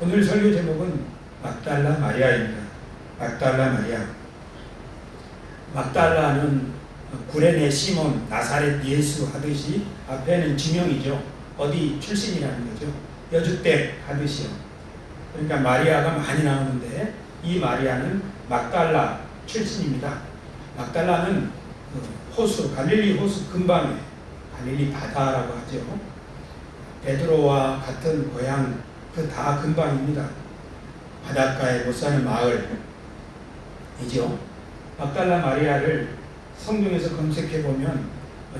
오늘 설교 제목은 막달라 마리아입니다. 막달라 마리아. 막달라는 구레네 시몬, 나사렛 예수 하듯이 앞에는 지명이죠. 어디 출신이라는 거죠. 여주댁 하듯이요. 그러니까 마리아가 많이 나오는데 이 마리아는 막달라 출신입니다. 막달라는 호수, 갈릴리 호수 근방에 갈릴리 바다라고 하죠. 베드로와 같은 고향 그 다 근방입니다. 바닷가에 못 사는 마을이죠. 막달라 마리아를 성경에서 검색해 보면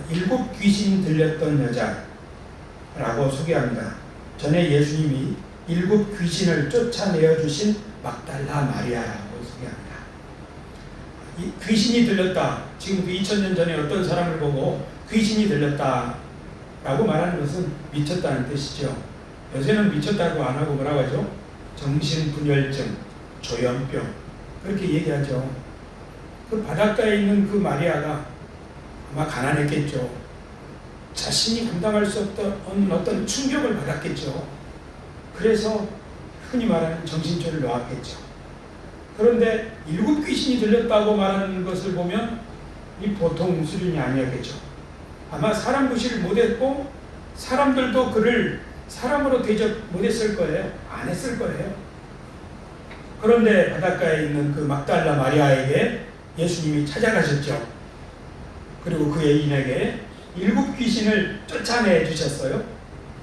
7 귀신 들렸던 여자라고 소개합니다. 전에 예수님이 7 귀신을 쫓아내어 주신 막달라 마리아라고 소개합니다. 이 귀신이 들렸다. 지금부터 2000년 전에 어떤 사람을 보고 귀신이 들렸다라고 말하는 것은 미쳤다는 뜻이죠. 요새는 미쳤다고 안 하고 뭐라고 하죠? 정신분열증, 조현병 그렇게 얘기하죠. 그 바닷가에 있는 그 마리아가 아마 가난했겠죠. 자신이 감당할 수 없던 어떤 충격을 받았겠죠. 그래서 흔히 말하는 정신줄을 놓았겠죠. 그런데 7 귀신이 들렸다고 말하는 것을 보면 이 보통 수준이 아니었겠죠. 아마 사람 무시를 못했고 사람들도 그를 사람으로 대접 못했을 거예요. 안 했을 거예요. 그런데 바닷가에 있는 그 막달라 마리아에게 예수님이 찾아가셨죠. 그리고 그 여인에게 7 귀신을 쫓아내 주셨어요.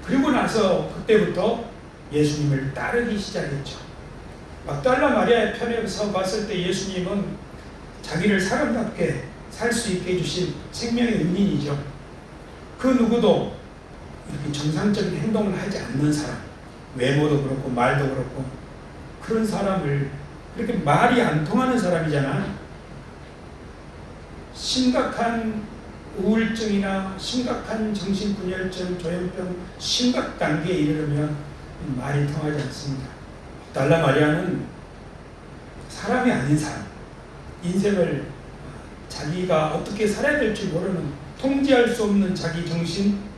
그리고 나서 그때부터 예수님을 따르기 시작했죠. 막달라 마리아의 편에서 봤을 때 예수님은 자기를 사람답게 살 수 있게 해주신 생명의 은인이죠. 그 누구도 이렇게 정상적인 행동을 하지 않는 사람, 외모도 그렇고 말도 그렇고 그런 사람을 이렇게 말이 안 통하는 사람이잖아. 심각한 우울증이나 심각한 정신분열증, 조현병 심각 단계에 이르면 말이 통하지 않습니다. 달라 마리아는 사람이 아닌 사람, 인생을 자기가 어떻게 살아야 될지 모르는 통제할 수 없는 자기 정신,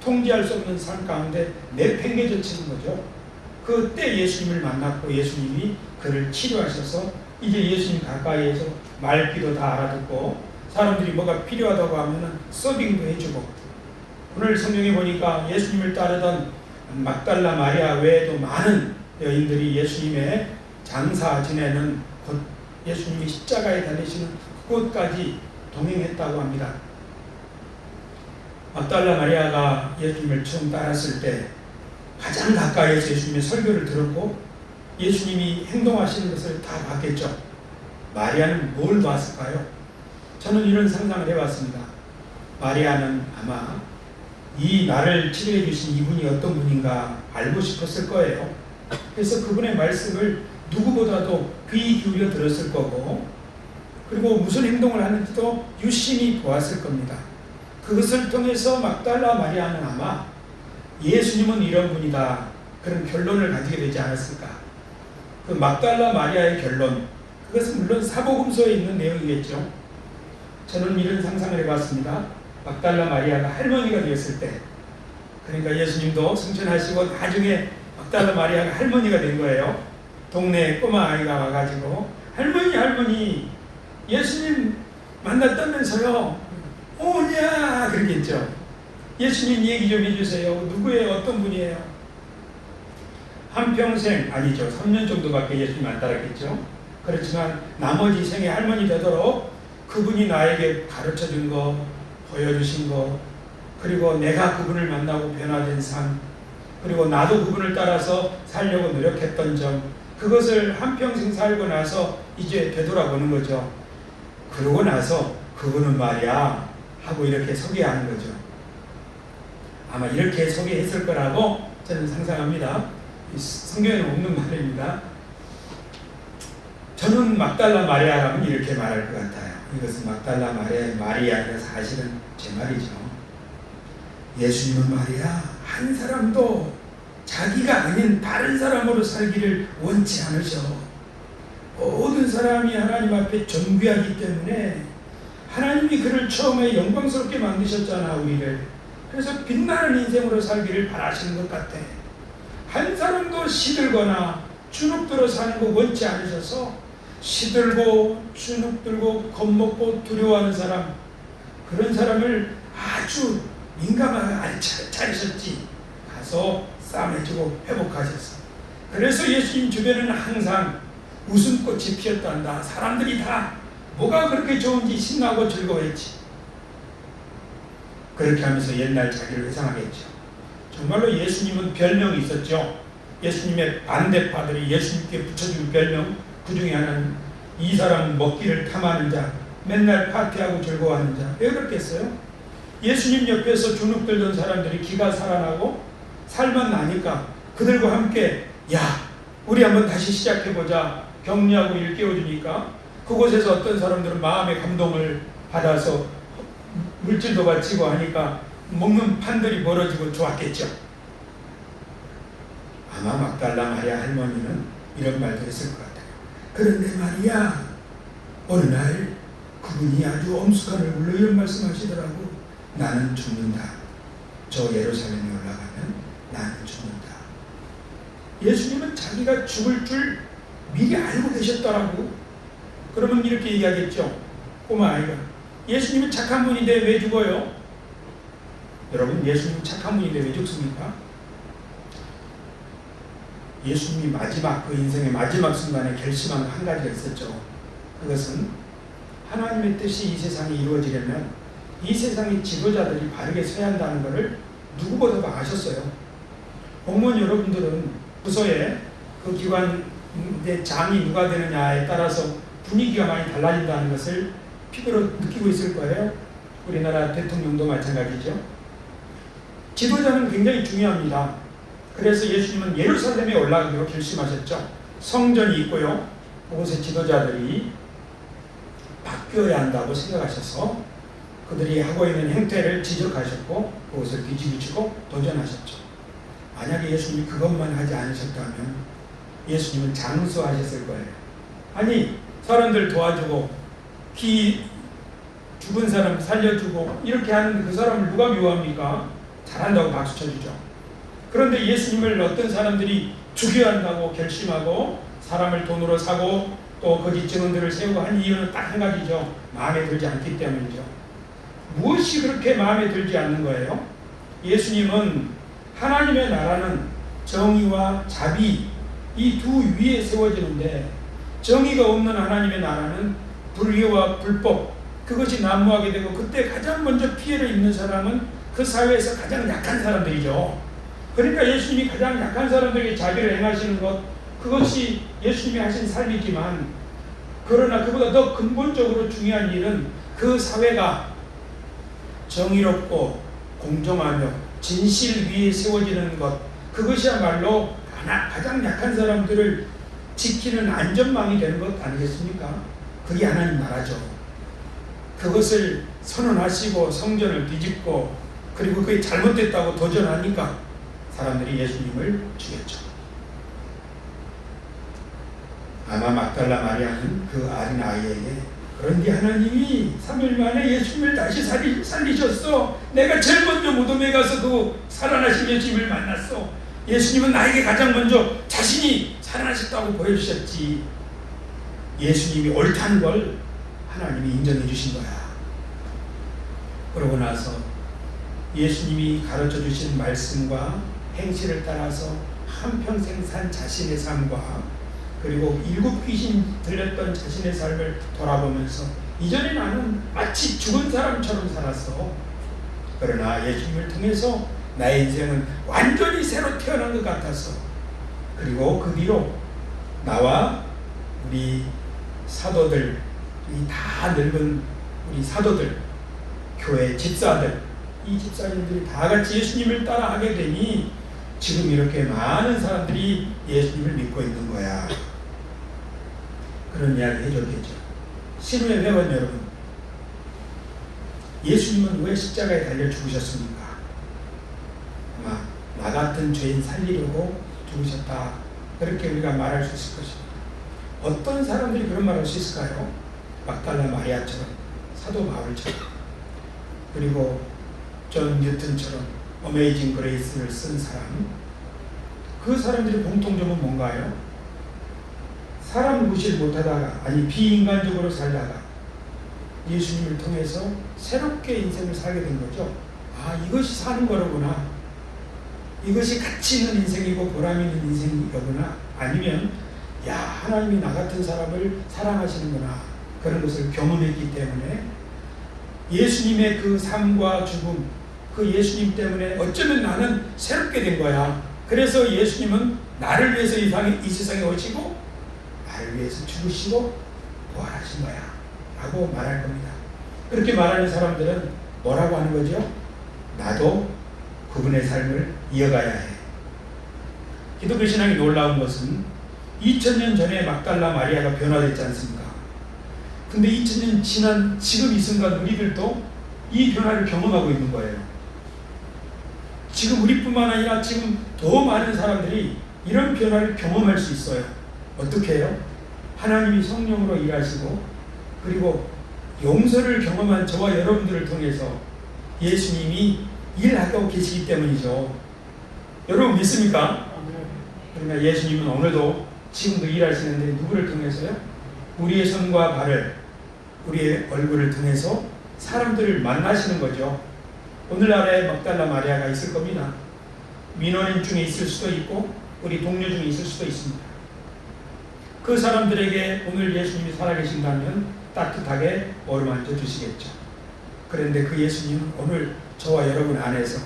통제할 수 없는 삶 가운데 내팽개쳐치는 거죠. 그때 예수님을 만났고 예수님이 그를 치료하셔서 이제 예수님 가까이에서 말귀도 다 알아듣고 사람들이 뭐가 필요하다고 하면은 서빙도 해주고, 오늘 성경에 보니까 예수님을 따르던 막달라 마리아 외에도 많은 여인들이 예수님의 장사 지내는 곳, 예수님이 십자가에 달리시는 그곳까지 동행했다고 합니다. 막달라 마리아가 예수님을 처음 따랐을 때 가장 가까이에서 예수님의 설교를 들었고 예수님이 행동하시는 것을 다 봤겠죠. 마리아는 뭘 봤을까요? 저는 이런 상상을 해봤습니다. 마리아는 아마 이 나를 치료해 주신 이분이 어떤 분인가 알고 싶었을 거예요. 그래서 그분의 말씀을 누구보다도 귀 기울여 들었을 거고, 그리고 무슨 행동을 하는지도 유심히 보았을 겁니다. 그것을 통해서 막달라 마리아는 아마 예수님은 이런 분이다, 그런 결론을 가지게 되지 않았을까. 그 막달라 마리아의 결론, 그것은 물론 사복음서에 있는 내용이겠죠. 저는 이런 상상을 해봤습니다. 막달라 마리아가 할머니가 되었을 때, 그러니까 예수님도 승천하시고 나중에 막달라 마리아가 할머니가 된 거예요. 동네에 꼬마 아이가 와가지고 할머니 예수님 만났다면서요. 오냐 그러겠죠. 예수님 얘기 좀 해주세요. 누구예요? 어떤 분이에요? 한평생 아니죠. 3년 정도밖에 예수님 안 따랐겠죠. 그렇지만 나머지 생에 할머니 되도록 그분이 나에게 가르쳐준 거, 보여주신 거, 그리고 내가 그분을 만나고 변화된 삶, 그리고 나도 그분을 따라서 살려고 노력했던 점, 그것을 한평생 살고 나서 이제 되돌아보는 거죠. 그러고 나서 그분은 말이야 하고 이렇게 소개하는 거죠. 아마 이렇게 소개했을 거라고 저는 상상합니다. 성경에는 없는 말입니다. 저는 막달라 마리아라면 이렇게 말할 것 같아요. 이것은 막달라 마리아의 말이 아니라 사실은 제 말이죠. 예수님은 말이야 한 사람도 자기가 아닌 다른 사람으로 살기를 원치 않으셔. 모든 사람이 하나님 앞에 존귀하기 때문에 하나님이 그를 처음에 영광스럽게 만드셨잖아, 우리를. 그래서 빛나는 인생으로 살기를 바라시는 것 같아. 한 사람도 시들거나 주눅들어 사는 거 원치 않으셔서 시들고 주눅들고 겁먹고 두려워하는 사람, 그런 사람을 아주 민감하게 알차리셨지. 가서 싸매주고 회복하셨어. 그래서 예수님 주변에는 항상 웃음꽃이 피었단다. 사람들이 다 뭐가 그렇게 좋은지 신나고 즐거워했지. 그렇게 하면서 옛날 자기를 회상하겠죠. 정말로 예수님은 별명이 있었죠. 예수님의 반대파들이 예수님께 붙여준 별명, 그 중에 하나는 이 사람은 먹기를 탐하는 자, 맨날 파티하고 즐거워하는 자. 왜 그렇겠어요? 예수님 옆에서 주눅들던 사람들이 기가 살아나고 살만 나니까 그들과 함께 야, 우리 한번 다시 시작해보자 격려하고 일깨워주니까 그곳에서 어떤 사람들은 마음의 감동을 받아서 물질도 바치고 하니까 먹는 판들이 벌어지고 좋았겠죠. 아마 막달라 마리아 할머니는 이런 말도 했을 것 같아요. 그런데 말이야, 어느 날 그분이 아주 엄숙한 얼굴로 이런 말씀하시더라고. 나는 죽는다. 저 예루살렘에 올라가면 나는 죽는다. 예수님은 자기가 죽을 줄 미리 알고 계셨더라고. 그러면 이렇게 얘기하겠죠. 꼬마 아이가, 예수님은 착한 분인데 왜 죽어요? 여러분, 예수님은 착한 분인데 왜 죽습니까? 예수님이 마지막 그 인생의 마지막 순간에 결심한 한 가지가 있었죠. 그것은 하나님의 뜻이 이 세상에 이루어지려면 이 세상의 지도자들이 바르게 서야 한다는 것을 누구보다도 아셨어요. 공무원 여러분들은 부서에 그 기관의 장이 누가 되느냐에 따라서 분위기가 많이 달라진다는 것을 피부로 느끼고 있을 거예요. 우리나라 대통령도 마찬가지죠. 지도자는 굉장히 중요합니다. 그래서 예수님은 예루살렘에 올라가기로 결심하셨죠. 성전이 있고요. 그곳의 지도자들이 바뀌어야 한다고 생각하셔서 그들이 하고 있는 행태를 지적하셨고 그것을 뒤집으시고 도전하셨죠. 만약에 예수님이 그것만 하지 않으셨다면 예수님은 장수하셨을 거예요. 아니, 사람들 도와주고 죽은 사람 살려주고 이렇게 하는 그 사람을 누가 미워합니까? 잘한다고 박수 쳐주죠. 그런데 예수님을 어떤 사람들이 죽여야 한다고 결심하고 사람을 돈으로 사고 또 거짓 증언들을 세우고 한 이유는 딱 한 가지죠. 마음에 들지 않기 때문이죠. 무엇이 그렇게 마음에 들지 않는 거예요? 예수님은 하나님의 나라는 정의와 자비 이 두 위에 세워지는데 정의가 없는 하나님의 나라는 불의와 불법 그것이 난무하게 되고 그때 가장 먼저 피해를 입는 사람은 그 사회에서 가장 약한 사람들이죠. 그러니까 예수님이 가장 약한 사람들에게 자비를 행하시는 것 그것이 예수님이 하신 삶이지만 그러나 그보다 더 근본적으로 중요한 일은 그 사회가 정의롭고 공정하며 진실 위에 세워지는 것 그것이야말로 가장 약한 사람들을 지키는 안전망이 되는 것 아니겠습니까? 그게 하나님 나라죠. 그것을 선언하시고 성전을 뒤집고 그리고 그게 잘못됐다고 도전하니까 사람들이 예수님을 죽였죠. 아마 막달라 마리아는 그 어린 아이에게 그런데 하나님이 3일 만에 예수님을 다시 살리셨어. 내가 제일 먼저 무덤에 가서 그 살아나신 예수님을 만났어. 예수님은 나에게 가장 먼저 자신이 살아나셨다고 보여주셨지. 예수님이 옳다는 걸 하나님이 인정해 주신 거야. 그러고 나서 예수님이 가르쳐 주신 말씀과 행실을 따라서 한평생 산 자신의 삶과 그리고 7 귀신 들렸던 자신의 삶을 돌아보면서 이전에 나는 마치 죽은 사람처럼 살았어. 그러나 예수님을 통해서 나의 인생은 완전히 새로 태어난 것 같았어. 그리고 그 뒤로 나와 우리 사도들, 다 늙은 우리 사도들, 교회 집사들, 이 집사님들이 다 같이 예수님을 따라하게 되니 지금 이렇게 많은 사람들이 예수님을 믿고 있는 거야. 그런 이야기 해줬겠죠. 신우의 회원 여러분, 예수님은 왜 십자가에 달려 죽으셨습니까? 아마 나 같은 죄인 살리려고 죽으셨다. 그렇게 우리가 말할 수 있을 것입니다. 어떤 사람들이 그런 말을 할 수 있을까요? 막달라 마리아처럼, 사도 바울처럼, 그리고 존 뉴턴처럼 어메이징 그레이스를 쓴 사람, 그 사람들의 공통점은 뭔가요? 사람 무시를 못하다가, 아니 비인간적으로 살다가 예수님을 통해서 새롭게 인생을 살게 된 거죠. 아, 이것이 사는 거로구나. 이것이 가치 있는 인생이고 보람 있는 인생이로구나. 아니면 야, 하나님이 나 같은 사람을 사랑하시는구나. 그런 것을 경험했기 때문에 예수님의 그 삶과 죽음, 그 예수님 때문에 어쩌면 나는 새롭게 된 거야. 그래서 예수님은 나를 위해서 이 세상에 오시고 나를 위해서 죽으시고 부활하신 거야 라고 말할 겁니다. 그렇게 말하는 사람들은 뭐라고 하는 거죠? 나도 그분의 삶을 이어가야 해. 기독교 신앙이 놀라운 것은 2000년 전에 막달라 마리아가 변화됐지 않습니까? 근데 2000년 지난 지금 이 순간 우리들도 이 변화를 경험하고 있는 거예요. 지금 우리뿐만 아니라 지금 더 많은 사람들이 이런 변화를 경험할 수 있어요. 어떻게 해요? 하나님이 성령으로 일하시고 그리고 용서를 경험한 저와 여러분들을 통해서 예수님이 일하고 계시기 때문이죠. 여러분 믿습니까? 그러나 예수님은 오늘도 지금도 일하시는데 누구를 통해서요? 우리의 손과 발을, 우리의 얼굴을 통해서 사람들을 만나시는 거죠. 오늘날에 막달라 마리아가 있을 겁니다. 민원인 중에 있을 수도 있고 우리 동료 중에 있을 수도 있습니다. 그 사람들에게 오늘 예수님이 살아계신다면 따뜻하게 어루만져 주시겠죠. 그런데 그 예수님은 오늘 저와 여러분 안에서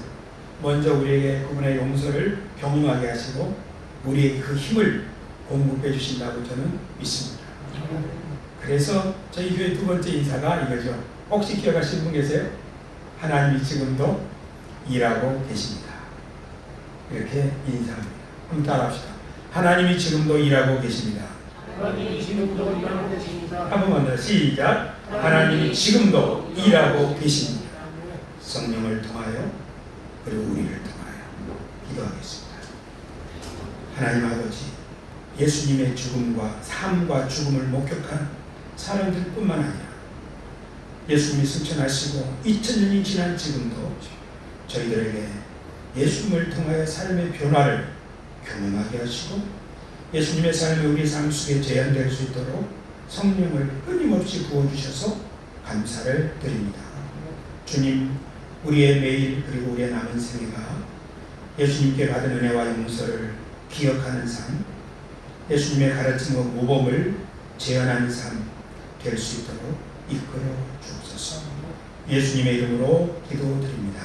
먼저 우리에게 그분의 용서를 경험하게 하시고 우리의 그 힘을 공급해 주신다고 저는 믿습니다. 그래서 저희 교회 두 번째 인사가 이거죠. 혹시 기억하시는 분 계세요? 하나님이 지금도 일하고 계십니다. 이렇게 인사합니다. 한번 따라합시다. 하나님이 지금도 일하고 계십니다. 하나님이 지금도 일하고 계십니다. 한 번만 더 시작. 하나님이 지금도 일하고 계십니다. 성령을 통하여 그리고 우리를 통하여 기도하겠습니다. 하나님 아버지, 예수님의 죽음과 삶과 죽음을 목격한 사람들뿐만 아니라 예수님이 승천하시고 2000년이 지난 지금도 저희들에게 예수님을 통하여 삶의 변화를 경험하게 하시고 예수님의 삶이 우리 삶 속에 재현될 수 있도록 성령을 끊임없이 부어주셔서 감사를 드립니다. 주님, 우리의 매일 그리고 우리의 남은 생애가 예수님께 받은 은혜와 용서를 기억하는 삶, 예수님의 가르침과 모범을 재현하는 삶 될 수 있도록 이끌어 주옵소서. 예수님의 이름으로 기도드립니다.